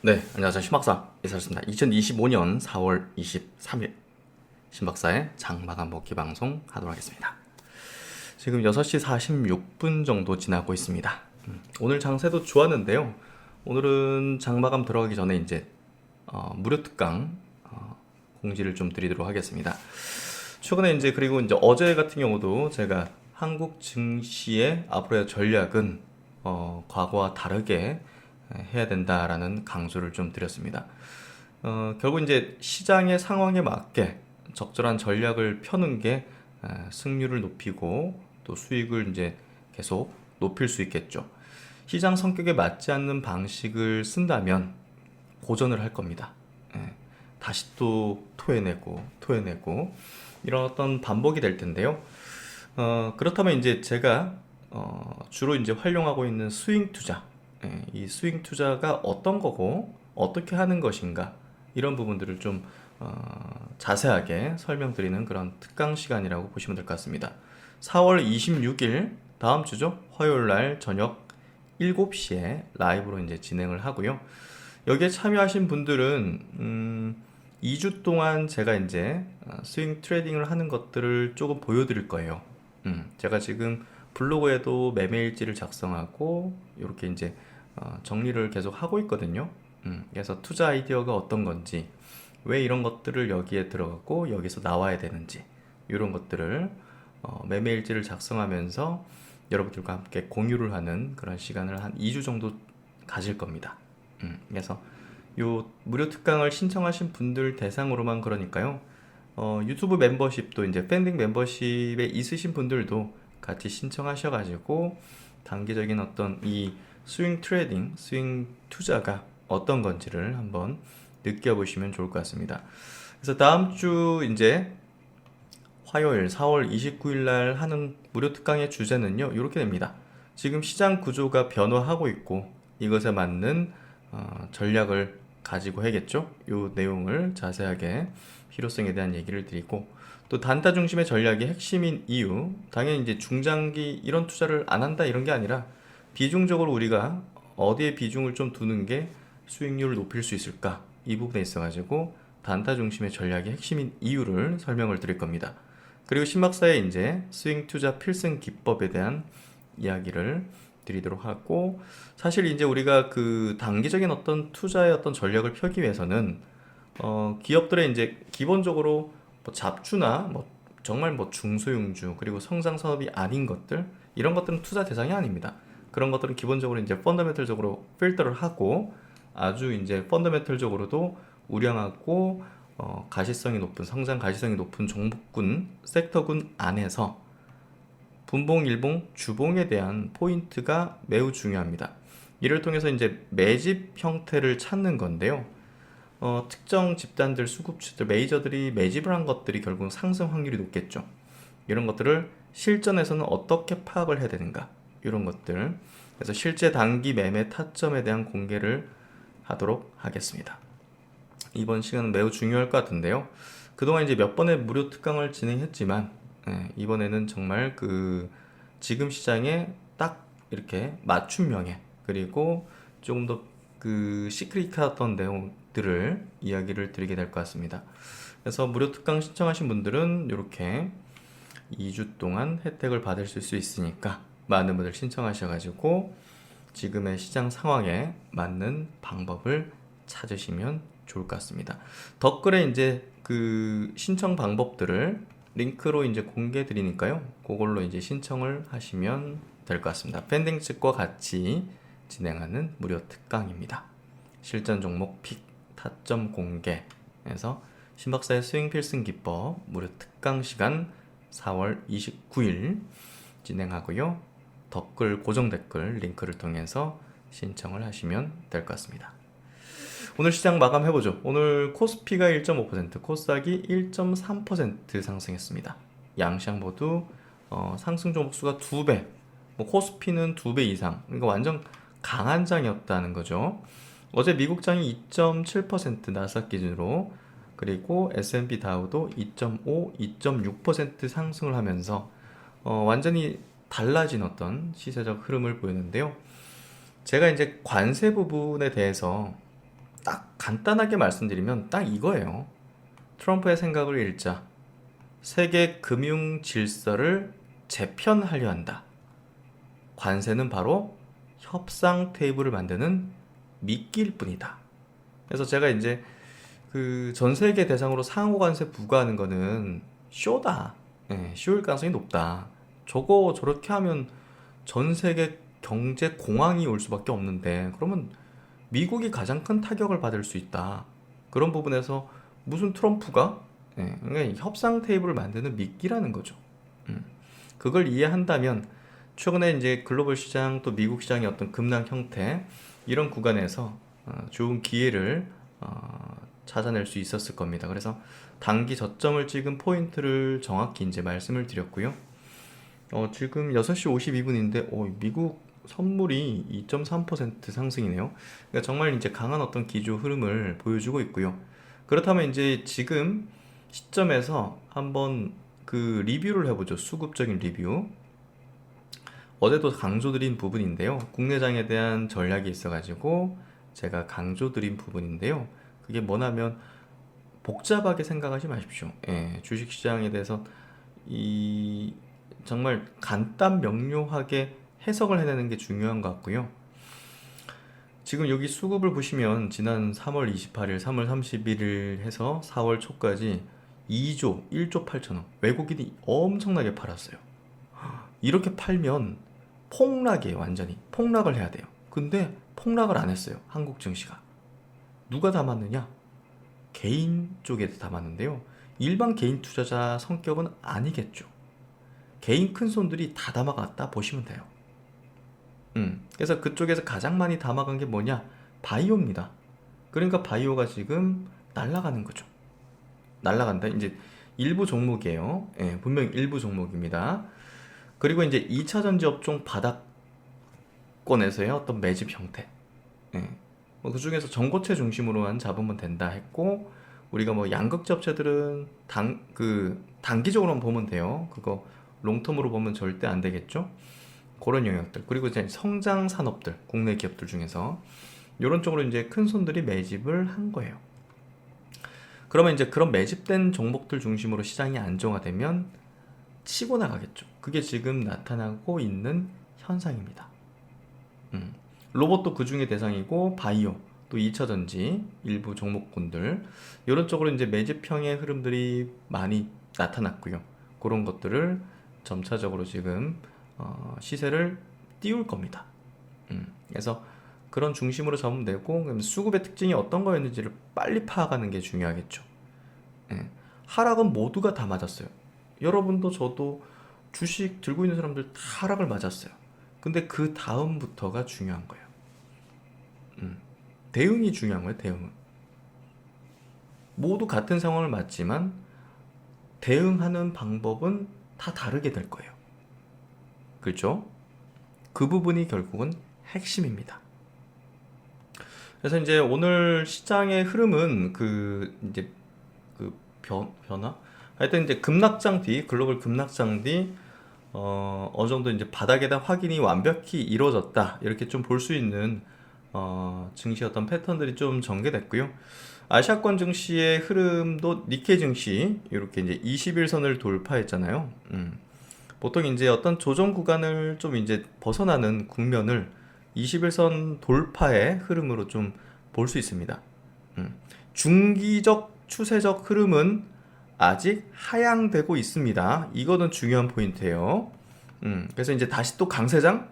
네, 안녕하세요. 신박사 이사였습니다. 2025년 4월 23일 신박사의 장마감 먹기 방송 하도록 하겠습니다. 지금 6시 46분 정도 지나고 있습니다. 오늘 장세도 좋았는데요. 오늘은 장마감 들어가기 전에 이제 무료 특강 공지를 좀 드리도록 하겠습니다. 최근에 이제 그리고 이제 어제 같은 경우도 제가 한국 증시의 앞으로의 전략은 과거와 다르게 해야 된다라는 강조를 좀 드렸습니다. 결국 이제 시장의 상황에 맞게 적절한 전략을 펴는 게 승률을 높이고 또 수익을 이제 계속 높일 수 있겠죠. 시장 성격에 맞지 않는 방식을 쓴다면 고전을 할 겁니다. 예, 다시 또 토해내고 이런 어떤 반복이 될 텐데요. 그렇다면 이제 제가 주로 이제 활용하고 있는 스윙 투자, 이 스윙 투자가 어떤 거고 어떻게 하는 것인가 이런 부분들을 좀 자세하게 설명드리는 그런 특강 시간이라고 보시면 될 것 같습니다. 4월 26일 다음 주죠. 화요일 날 저녁 7시에 라이브로 이제 진행을 하고요. 여기에 참여하신 분들은 2주 동안 제가 이제 스윙 트레이딩을 하는 것들을 조금 보여드릴 거예요. 제가 지금 블로그에도 매매일지를 작성하고 이렇게 이제 정리를 계속 하고 있거든요. 그래서 투자 아이디어가 어떤 건지, 왜 이런 것들을 여기에 들어가고 여기서 나와야 되는지 이런 것들을 매매일지를 작성하면서 여러분들과 함께 공유를 하는 그런 시간을 한 2주 정도 가질 겁니다. 그래서 요 무료 특강을 신청하신 분들 대상으로만 그러니까요. 유튜브 멤버십도 이제 팬딩 멤버십에 있으신 분들도 같이 신청하셔가지고 단기적인 어떤 이 스윙 트레이딩, 스윙 투자가 어떤 건지를 한번 느껴보시면 좋을 것 같습니다. 그래서 다음 주 이제 화요일 4월 29일 날 하는 무료 특강의 주제는요. 이렇게 됩니다. 지금 시장 구조가 변화하고 있고 이것에 맞는 전략을 가지고 해야겠죠. 이 내용을 자세하게 필요성에 대한 얘기를 드리고 또 단타 중심의 전략이 핵심인 이유 당연히 이제 중장기 이런 투자를 안 한다 이런 게 아니라 비중적으로 우리가 어디에 비중을 좀 두는 게 수익률을 높일 수 있을까 이 부분에 있어 가지고 단타 중심의 전략이 핵심인 이유를 설명을 드릴 겁니다. 그리고 신박사의 이제 스윙 투자 필승 기법에 대한 이야기를 드리도록 하고 사실 이제 우리가 그 단기적인 어떤 투자의 어떤 전략을 펴기 위해서는 기업들의 이제 기본적으로 뭐 잡주나 뭐 정말 뭐 중소형주 그리고 성장 산업이 아닌 것들 이런 것들은 투자 대상이 아닙니다. 그런 것들은 기본적으로 이제 펀더멘털적으로 필터를 하고 아주 이제 펀더멘털적으로도 우량하고 가시성이 높은 성장 가시성이 높은 종목군 섹터군 안에서 분봉, 일봉, 주봉에 대한 포인트가 매우 중요합니다. 이를 통해서 이제 매집 형태를 찾는 건데요. 특정 집단들, 수급주들, 메이저들이 매집을 한 것들이 결국 상승 확률이 높겠죠. 이런 것들을 실전에서는 어떻게 파악을 해야 되는가 이런 것들 그래서 실제 단기 매매 타점에 대한 공개를 하도록 하겠습니다. 이번 시간은 매우 중요할 것 같은데요. 그동안 이제 몇 번의 무료 특강을 진행했지만 이번에는 정말 그 지금 시장에 딱 이렇게 맞춤형의 그리고 조금 더 그 시크릿했던 내용들을 이야기를 드리게 될 것 같습니다. 그래서 무료 특강 신청하신 분들은 이렇게 2주 동안 혜택을 받을 수 있으니까 많은 분들 신청하셔가지고 지금의 시장 상황에 맞는 방법을 찾으시면 좋을 것 같습니다. 댓글에 이제 그 신청 방법들을 링크로 이제 공개 드리니까요. 그걸로 이제 신청을 하시면 될 것 같습니다. 팬딩 측과 같이 진행하는 무료 특강입니다. 실전 종목 픽 타점 공개에서 신박사의 스윙 필승 기법 무료 특강 시간 4월 29일 진행하고요. 댓글 고정 댓글 링크를 통해서 신청을 하시면 될 것 같습니다. 오늘 시장 마감해보죠. 오늘 코스피가 1.5%, 코스닥이 1.3% 상승했습니다. 양시장 모두 상승 종목 수가 2배, 뭐 코스피는 2배 이상, 그러니까 완전 강한 장이었다는 거죠. 어제 미국장이 2.7% 나스닥 기준으로 그리고 S&P 다우도 2.5, 2.6% 상승을 하면서 완전히 달라진 어떤 시세적 흐름을 보였는데요. 제가 이제 관세 부분에 대해서 딱 간단하게 말씀드리면 딱 이거예요. 트럼프의 생각을 읽자. 세계 금융 질서를 재편하려 한다. 관세는 바로 협상 테이블을 만드는 미끼일 뿐이다. 그래서 제가 이제 그 전 세계 대상으로 상호 관세 부과하는 거는 쇼다. 예, 쇼일 가능성이 높다. 저거 저렇게 하면 전 세계 경제 공황이 올 수밖에 없는데 그러면 미국이 가장 큰 타격을 받을 수 있다. 그런 부분에서 무슨 트럼프가 그러니까 협상 테이블을 만드는 미끼라는 거죠. 그걸 이해한다면 최근에 이제 글로벌 시장 또 미국 시장의 어떤 급락 형태 이런 구간에서 좋은 기회를 찾아낼 수 있었을 겁니다. 그래서 단기 저점을 찍은 포인트를 정확히 이제 말씀을 드렸고요. 지금 6시 52분인데 미국 선물이 2.3% 상승이네요. 그러니까 정말 이제 강한 어떤 기조 흐름을 보여주고 있고요. 그렇다면 이제 지금 시점에서 한번 그 리뷰를 해보죠. 수급적인 리뷰. 어제도 강조드린 부분인데요. 국내장에 대한 전략이 있어가지고 제가 강조드린 부분인데요. 그게 뭐냐면 복잡하게 생각하지 마십시오. 예, 주식시장에 대해서 정말 간단 명료하게 해석을 해내는 게 중요한 것 같고요. 지금 여기 수급을 보시면 지난 3월 28일, 3월 31일 해서 4월 초까지 2조, 1조 8천억 외국인이 엄청나게 팔았어요. 이렇게 팔면 폭락이에요. 완전히 폭락을 해야 돼요. 근데 폭락을 안 했어요. 한국 증시가. 누가 담았느냐? 개인 쪽에 담았는데요. 일반 개인 투자자 성격은 아니겠죠. 개인 큰손들이 다 담아갔다 보시면 돼요. 그래서 그쪽에서 가장 많이 담아간 게 뭐냐? 바이오입니다. 그러니까 바이오가 지금 날아가는 거죠. 날아간다. 이제 일부 종목이에요. 예, 분명히 일부 종목입니다. 그리고 이제 2차 전지 업종 바닥권에서의 어떤 매집 형태. 예. 그 중에서 전고체 중심으로만 잡으면 된다 했고, 우리가 뭐 양극재 업체들은 단기적으로만 보면 돼요. 그거 롱텀으로 보면 절대 안 되겠죠. 그런 영역들. 그리고 이제 성장 산업들, 국내 기업들 중에서 이런 쪽으로 이제 큰 손들이 매집을 한 거예요. 그러면 이제 그런 매집된 종목들 중심으로 시장이 안정화되면 치고 나가겠죠. 그게 지금 나타나고 있는 현상입니다. 로봇도 그 중에 대상이고, 바이오, 또 2차전지, 일부 종목군들, 이런 쪽으로 이제 매집형의 흐름들이 많이 나타났고요. 그런 것들을 점차적으로 지금 시세를 띄울 겁니다. 그래서 그런 중심으로 잡으면 되고, 그럼 수급의 특징이 어떤 거였는지를 빨리 파악하는 게 중요하겠죠. 예. 하락은 모두가 다 맞았어요. 여러분도 저도 주식 들고 있는 사람들 다 하락을 맞았어요. 근데 그 다음부터가 중요한 거예요. 대응이 중요한 거예요. 대응은. 모두 같은 상황을 맞지만 대응하는 방법은 다 다르게 될 거예요. 그렇죠? 그 부분이 결국은 핵심입니다. 그래서 이제 오늘 시장의 흐름은 이제 변화? 하여튼 이제 급락장 뒤, 글로벌 급락장 뒤, 어느 정도 이제 바닥에 대한 확인이 완벽히 이루어졌다. 이렇게 좀 볼 수 있는, 증시 어떤 패턴들이 좀 전개됐고요. 아시아권 증시의 흐름도 니케이 증시, 이렇게 이제 21선을 돌파했잖아요. 보통 이제 어떤 조정 구간을 좀 이제 벗어나는 국면을 21선 돌파의 흐름으로 좀 볼 수 있습니다. 중기적 추세적 흐름은 아직 하향되고 있습니다. 이거는 중요한 포인트예요. 그래서 이제 다시 또 강세장?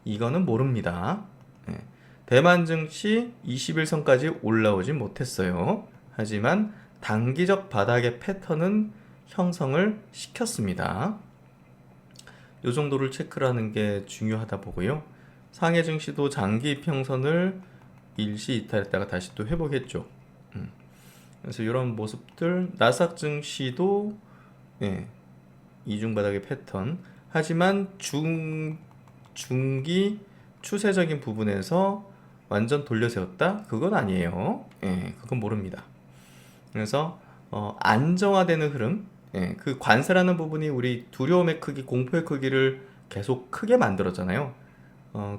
이거는 모릅니다. 예. 대만 증시 21선까지 올라오진 못했어요. 하지만 단기적 바닥의 패턴은 형성을 시켰습니다. 이 정도를 체크를 하는 게 중요하다 보고요. 상해 증시도 장기 평선을 일시 이탈했다가 다시 또 회복했죠. 그래서 이런 모습들, 나스닥 증시도 이중 바닥의 패턴. 하지만 중기 추세적인 부분에서 완전 돌려세웠다? 그건 아니에요. 그건 모릅니다. 그래서 안정화되는 흐름, 그 관세라는 부분이 우리 두려움의 크기, 공포의 크기를 계속 크게 만들었잖아요.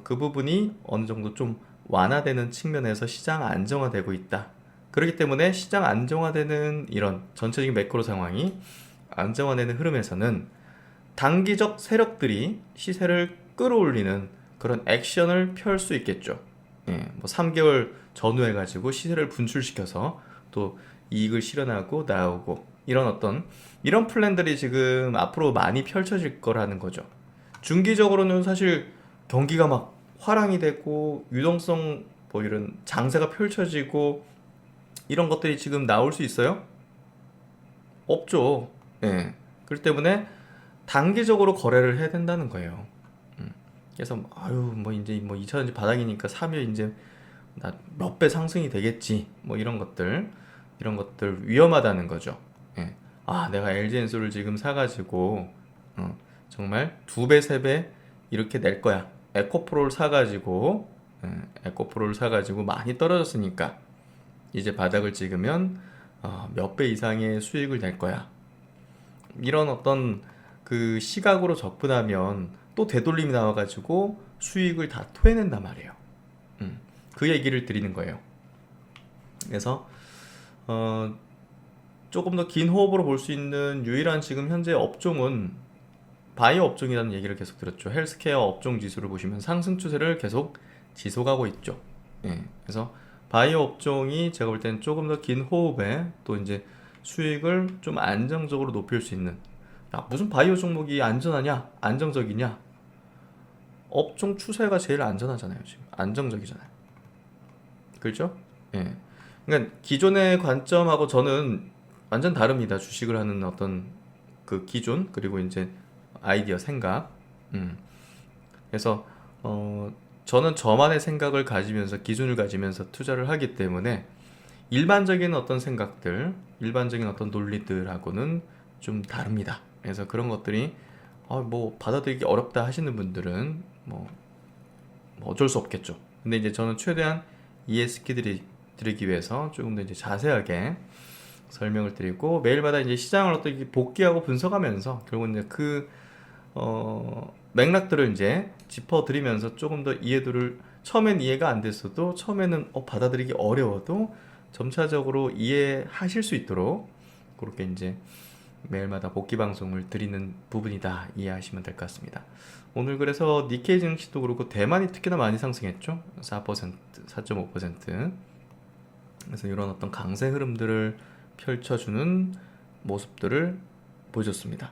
그 부분이 어느 정도 좀 완화되는 측면에서 시장 안정화되고 있다. 그렇기 때문에 시장 안정화되는 이런 전체적인 매크로 상황이 안정화되는 흐름에서는 단기적 세력들이 시세를 끌어올리는 그런 액션을 펼 수 있겠죠. 예, 뭐 3개월 전후해 가지고 시세를 분출시켜서 또 이익을 실현하고 나오고 이런 어떤 이런 플랜들이 지금 앞으로 많이 펼쳐질 거라는 거죠. 중기적으로는 사실 경기가 막 화랑이 되고 유동성 뭐 이런 장세가 펼쳐지고 이런 것들이 지금 나올 수 있어요? 없죠. 예. 그렇기 때문에 단기적으로 거래를 해야 된다는 거예요. 그래서 아유 뭐 이제 뭐 2차전지 바닥이니까 사면 이제 나 몇 배 상승이 되겠지. 뭐 이런 것들 위험하다는 거죠. 예. 아 내가 LG엔솔을 지금 사가지고 정말 2배, 3배 이렇게 낼 거야. 에코프로를 사가지고 에코프로를 사가지고 많이 떨어졌으니까 이제 바닥을 찍으면 몇 배 이상의 수익을 낼 거야. 이런 어떤 그 시각으로 접근하면 또 되돌림이 나와가지고 수익을 다 토해낸단 말이에요. 그 얘기를 드리는 거예요. 그래서 조금 더 긴 호흡으로 볼 수 있는 유일한 지금 현재 업종은 바이오 업종이라는 얘기를 계속 들었죠. 헬스케어 업종 지수를 보시면 상승 추세를 계속 지속하고 있죠. 예, 그래서 바이오 업종이 제가 볼 때는 조금 더 긴 호흡에 또 이제 수익을 좀 안정적으로 높일 수 있는, 야, 무슨 바이오 종목이 안전하냐? 안정적이냐? 업종 추세가 제일 안전하잖아요. 지금 안정적이잖아요. 그렇죠? 예. 그러니까 기존의 관점하고 저는 완전 다릅니다. 주식을 하는 어떤 그 기존 그리고 이제 아이디어 생각. 그래서 저는 저만의 생각을 가지면서 기준을 가지면서 투자를 하기 때문에 일반적인 어떤 생각들, 일반적인 어떤 논리들하고는 좀 다릅니다. 그래서 그런 것들이 뭐 받아들이기 어렵다 하시는 분들은 뭐 어쩔 수 없겠죠. 근데 이제 저는 최대한 이해시켜 드리기 위해서 조금 더 이제 자세하게 설명을 드리고 매일마다 이제 시장을 어떻게 복귀하고 분석하면서 결국은 이제 그 맥락들을 이제 짚어드리면서 조금 더 이해도를 처음엔 이해가 안 됐어도 처음에는 받아들이기 어려워도 점차적으로 이해하실 수 있도록 그렇게 이제 매일마다 복귀 방송을 드리는 부분이다 이해하시면 될 것 같습니다. 오늘 그래서 니케이 증시도 그렇고 대만이 특히나 많이 상승했죠. 4%, 4.5%. 그래서 이런 어떤 강세 흐름들을 펼쳐주는 모습들을 보여줬습니다.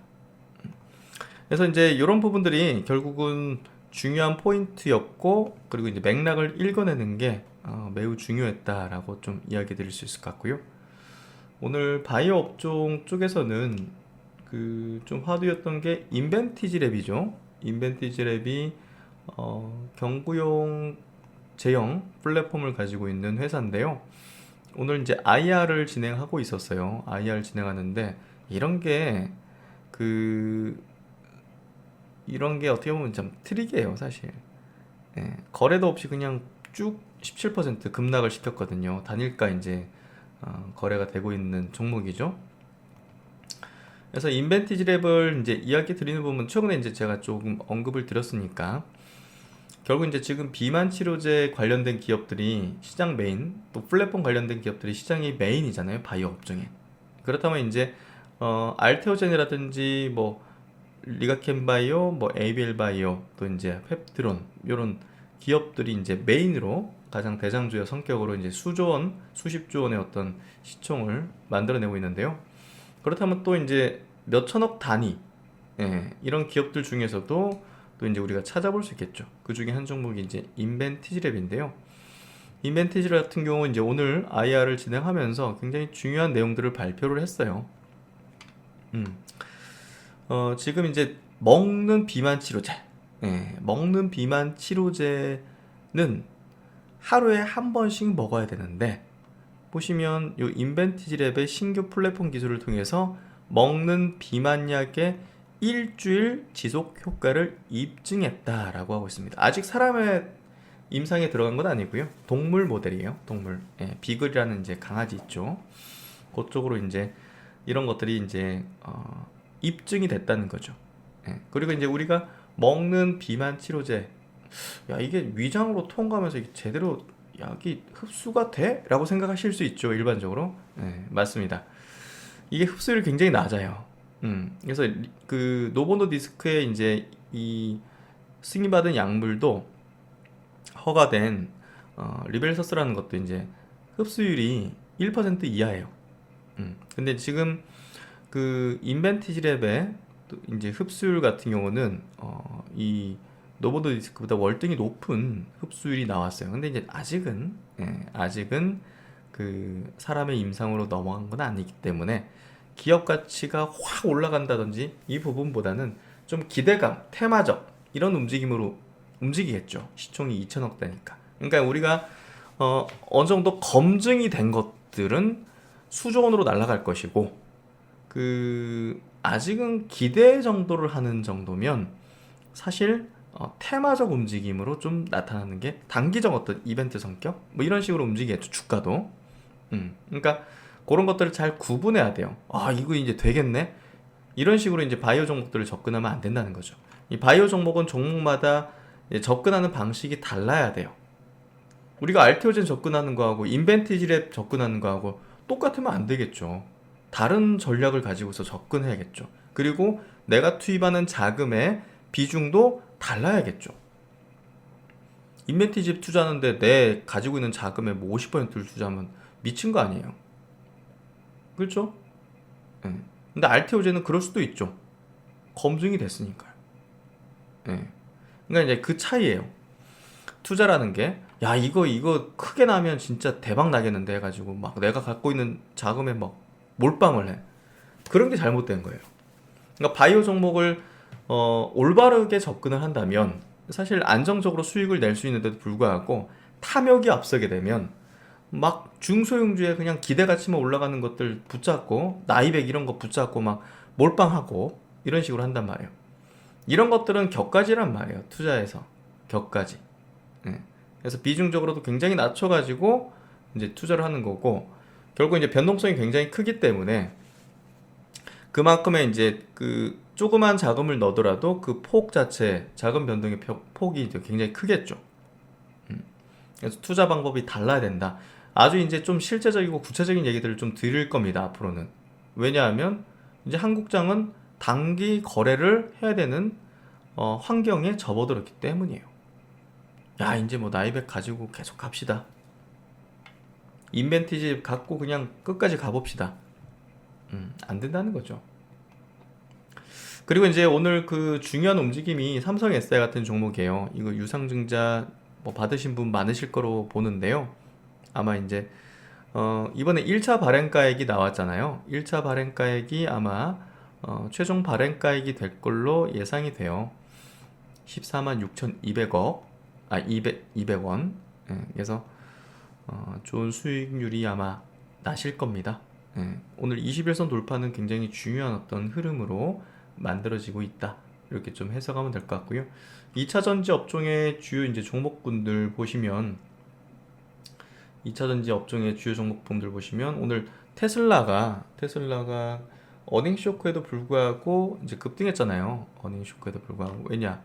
그래서 이제 이런 부분들이 결국은 중요한 포인트였고 그리고 이제 맥락을 읽어내는 게 매우 중요했다라고 좀 이야기 드릴 수 있을 것 같고요. 오늘 바이오 업종 쪽에서는 그 좀 화두였던 게 인벤티지 랩이죠. 인벤티지 랩이 경구용 제형 플랫폼을 가지고 있는 회사인데요. 오늘 이제 IR을 진행하고 있었어요. IR 진행하는데 이런 게 어떻게 보면 좀 트릭이에요, 사실. 예, 거래도 없이 그냥 쭉 17% 급락을 시켰거든요. 단일가 이제 거래가 되고 있는 종목이죠. 그래서 인벤티지 랩을 이제 이야기 드리는 부분 최근에 이제 제가 조금 언급을 드렸으니까 결국 이제 지금 비만 치료제 관련된 기업들이 시장 메인, 또 플랫폼 관련된 기업들이 시장이 메인이잖아요, 바이오 업종에. 그렇다면 이제 알테오젠이라든지 뭐 리가켄 바이오, 뭐 ABL 바이오, 또 이제 펩드론 이런 기업들이 이제 메인으로 가장 대장주의 성격으로 이제 수조 원, 수십조 원의 어떤 시총을 만들어내고 있는데요. 그렇다면 또 이제 몇 천억 단위, 이런 기업들 중에서도 또 이제 우리가 찾아볼 수 있겠죠. 그 중에 한 종목이 이제 인벤티지랩인데요. 인벤티지랩 같은 경우 이제 오늘 IR을 진행하면서 굉장히 중요한 내용들을 발표를 했어요. 지금 이제 먹는 비만 치료제, 먹는 비만 치료제는 하루에 한 번씩 먹어야 되는데 보시면 이 인벤티지랩의 신규 플랫폼 기술을 통해서 먹는 비만약의 일주일 지속 효과를 입증했다라고 하고 있습니다. 아직 사람의 임상에 들어간 건 아니고요. 동물 모델이에요. 동물. 비글이라는 이제 강아지 있죠. 그쪽으로 이제 이런 것들이 이제 입증이 됐다는 거죠. 그리고 이제 우리가 먹는 비만 치료제 야, 이게 위장으로 통과하면서 이게 제대로 약이 흡수가 돼? 라고 생각하실 수 있죠, 일반적으로. 네, 맞습니다. 이게 흡수율이 굉장히 낮아요. 그래서 그 노보노 디스크에 이제 이 승인받은 약물도 허가된 리벨서스라는 것도 이제 흡수율이 1% 이하예요. 근데 지금 그 인벤티지랩의 이제 흡수율 같은 경우는 이 노보노 디스크보다 월등히 높은 흡수율이 나왔어요. 근데 이제 아직은 그 사람의 임상으로 넘어간 건 아니기 때문에 기업 가치가 확 올라간다든지 이 부분보다는 좀 기대감, 테마적 이런 움직임으로 움직이겠죠. 시총이 2천억 대니까. 그러니까 우리가 어느 정도 검증이 된 것들은 수조 원으로 날아갈 것이고, 그 아직은 기대 정도를 하는 정도면 사실 테마적 움직임으로 좀 나타나는 게 단기적 어떤 이벤트 성격 뭐 이런 식으로 움직이겠죠, 주가도. 그러니까 그런 것들을 잘 구분해야 돼요. 아, 이거 이제 되겠네, 이런 식으로 이제 바이오 종목들을 접근하면 안 된다는 거죠. 이 바이오 종목은 종목마다 접근하는 방식이 달라야 돼요. 우리가 알테오젠 접근하는 거하고 인벤티지랩 접근하는 거하고 똑같으면 안 되겠죠. 다른 전략을 가지고서 접근해야겠죠. 그리고 내가 투입하는 자금의 비중도 달라야겠죠. 인벤티지랩 투자하는데 내 가지고 있는 자금의 뭐 50%를 투자하면 미친 거 아니에요. 그렇죠? 예. 근데 알테오젠은 그럴 수도 있죠. 검증이 됐으니까요. 예. 그러니까 이제 그 차이예요. 투자라는 게, 야, 이거 크게 나면 진짜 대박 나겠는데 해가지고 막 내가 갖고 있는 자금에 막 몰빵을 해. 그런 게 잘못된 거예요. 그러니까 바이오 종목을 올바르게 접근을 한다면 사실 안정적으로 수익을 낼 수 있는데도 불구하고 탐욕이 앞서게 되면 막 중소형주에 그냥 기대가치만 올라가는 것들 붙잡고 나이백 이런 거 붙잡고 막 몰빵하고 이런 식으로 한단 말이에요. 이런 것들은 격가지란 말이에요. 투자에서 격가지. 예. 그래서 비중적으로도 굉장히 낮춰가지고 이제 투자를 하는 거고, 결국 이제 변동성이 굉장히 크기 때문에 그만큼의 이제 그 조그만 자금을 넣더라도 그 폭 자체, 자금 변동의 폭이 이제 굉장히 크겠죠. 그래서 투자 방법이 달라야 된다. 아주 이제 좀 실제적이고 구체적인 얘기들을 좀 드릴 겁니다, 앞으로는. 왜냐하면 이제 한국장은 단기 거래를 해야 되는 환경에 접어들었기 때문이에요. 야, 이제 뭐 나이백 가지고 계속 갑시다. 인벤티지 갖고 그냥 끝까지 가봅시다. 안 된다는 거죠. 그리고 이제 오늘 그 중요한 움직임이 삼성 SI 같은 종목이에요. 이거 유상증자 뭐 받으신 분 많으실 거로 보는데요. 아마 이제 이번에 1차 발행가액이 나왔잖아요. 1차 발행가액이 아마 최종 발행가액이 될 걸로 예상이 돼요. 14만 6,200억, 200원. 예, 그래서 좋은 수익률이 아마 나실 겁니다. 예, 오늘 21선 돌파는 굉장히 중요한 어떤 흐름으로 만들어지고 있다. 이렇게 좀 해석하면 될 것 같고요. 2차 전지 업종의 주요 이제 종목군들 보시면 2차 전지 업종의 주요 종목분들 보시면 오늘 테슬라가 어닝 쇼크에도 불구하고 이제 급등했잖아요. 어닝 쇼크에도 불구하고. 왜냐?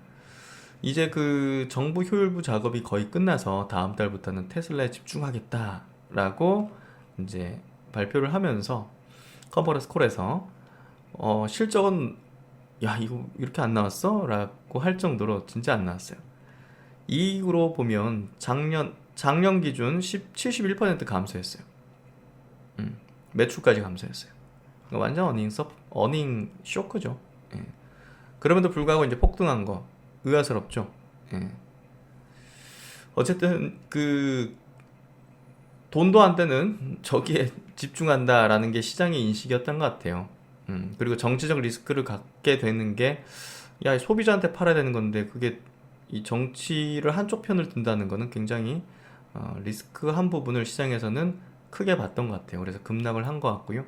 이제 그 정부 효율부 작업이 거의 끝나서 다음 달부터는 테슬라에 집중하겠다라고 이제 발표를 하면서 컨퍼런스 콜에서 실적은 야, 이거 이렇게 안 나왔어? 라고 할 정도로 진짜 안 나왔어요. 이익으로 보면 작년 기준 71% 감소했어요. 매출까지 감소했어요. 그러니까 완전 어닝 쇼크죠. 예. 그럼에도 불구하고 이제 폭등한 거 의아스럽죠. 예. 어쨌든 그 돈도 안 되는 저기에 집중한다라는 게 시장의 인식이었던 것 같아요. 그리고 정치적 리스크를 갖게 되는 게, 야, 소비자한테 팔아야 되는 건데 그게 이 정치를 한쪽 편을 든다는 거는 굉장히 리스크한 부분을 시장에서는 크게 봤던 것 같아요. 그래서 급락을 한 것 같고요.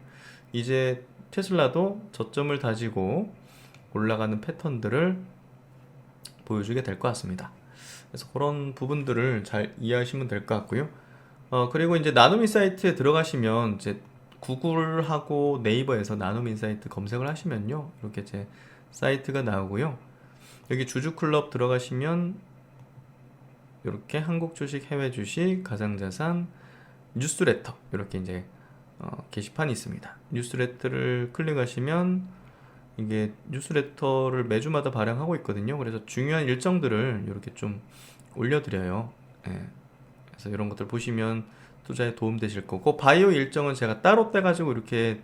이제 테슬라도 저점을 다지고 올라가는 패턴들을 보여주게 될 것 같습니다. 그래서 그런 부분들을 잘 이해하시면 될 것 같고요. 그리고 이제 나눔인사이트에 들어가시면 이제 구글하고 네이버에서 나눔인사이트 검색을 하시면요, 이렇게 제 사이트가 나오고요. 여기 주주클럽 들어가시면 이렇게 한국 주식, 해외 주식, 가상자산, 뉴스레터 이렇게 이제 게시판이 있습니다. 뉴스레터를 클릭하시면 이게 뉴스레터를 매주마다 발행하고 있거든요. 그래서 중요한 일정들을 이렇게 좀 올려드려요. 예. 그래서 이런 것들 보시면 투자에 도움 되실 거고, 바이오 일정은 제가 따로 떼가지고 이렇게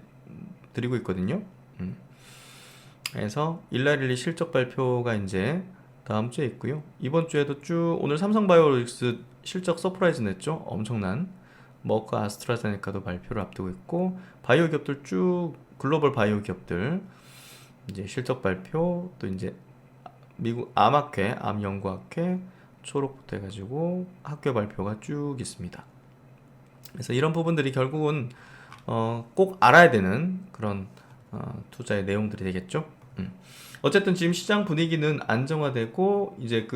드리고 있거든요. 그래서 일라릴리 실적 발표가 이제 다음 주에 있고요. 이번 주에도 쭉 오늘 삼성바이오로직스 실적 서프라이즈 냈죠. 엄청난. 머크, 아스트라제네카도 발표를 앞두고 있고, 바이오 기업들 쭉 글로벌 바이오 기업들 이제 실적 발표, 또 이제 미국 암학회, 암연구학회 초록부터 해가지고 학교 발표가 쭉 있습니다. 그래서 이런 부분들이 결국은 꼭 알아야 되는 그런 투자의 내용들이 되겠죠. 어쨌든 지금 시장 분위기는 안정화되고 이제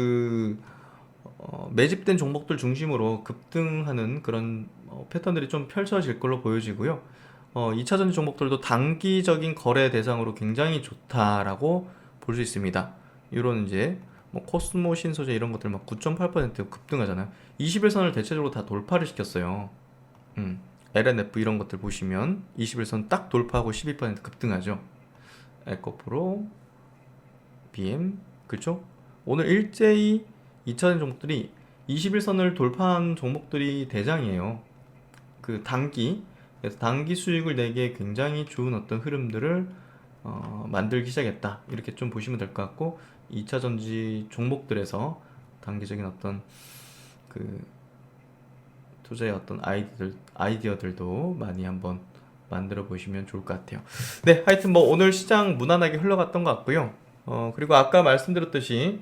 매집된 종목들 중심으로 급등하는 그런 패턴들이 좀 펼쳐질 걸로 보여지고요. 2차전지 종목들도 단기적인 거래 대상으로 굉장히 좋다라고 볼 수 있습니다. 이런 이제 뭐 코스모 신소재 이런 것들 막 9.8% 급등하잖아요. 21선을 대체적으로 다 돌파를 시켰어요. LNF 이런 것들 보시면 21선 딱 돌파하고 12% 급등하죠. 에코프로, BM, 그렇죠? 오늘 일제히 2차전 종목들이 21선을 돌파한 종목들이 대장이에요. 그래서 단기 수익을 내기에 굉장히 좋은 어떤 흐름들을 만들기 시작했다. 이렇게 좀 보시면 될 것 같고, 2차전지 종목들에서 단기적인 어떤 투자의 어떤 아이디어들도 많이 한번 만들어 보시면 좋을 것 같아요. 네, 하여튼 뭐 오늘 시장 무난하게 흘러갔던 것 같고요. 그리고 아까 말씀드렸듯이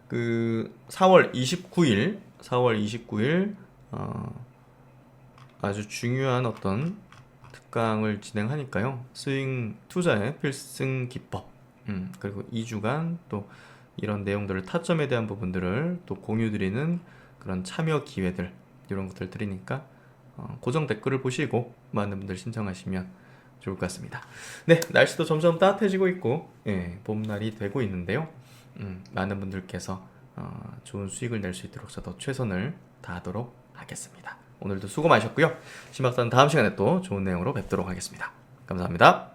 4월 29일 아주 중요한 어떤 특강을 진행하니까요. 스윙 투자의 필승 기법, 그리고 2주간 또 이런 내용들을, 타점에 대한 부분들을 또 공유드리는 그런 참여 기회들, 이런 것들 드리니까 고정 댓글을 보시고 많은 분들 신청하시면 좋을 것 같습니다. 네, 날씨도 점점 따뜻해지고 있고, 예, 봄날이 되고 있는데요. 많은 분들께서 좋은 수익을 낼 수 있도록 저도 최선을 다하도록 하겠습니다. 오늘도 수고 많으셨고요. 신박사는 다음 시간에 또 좋은 내용으로 뵙도록 하겠습니다. 감사합니다.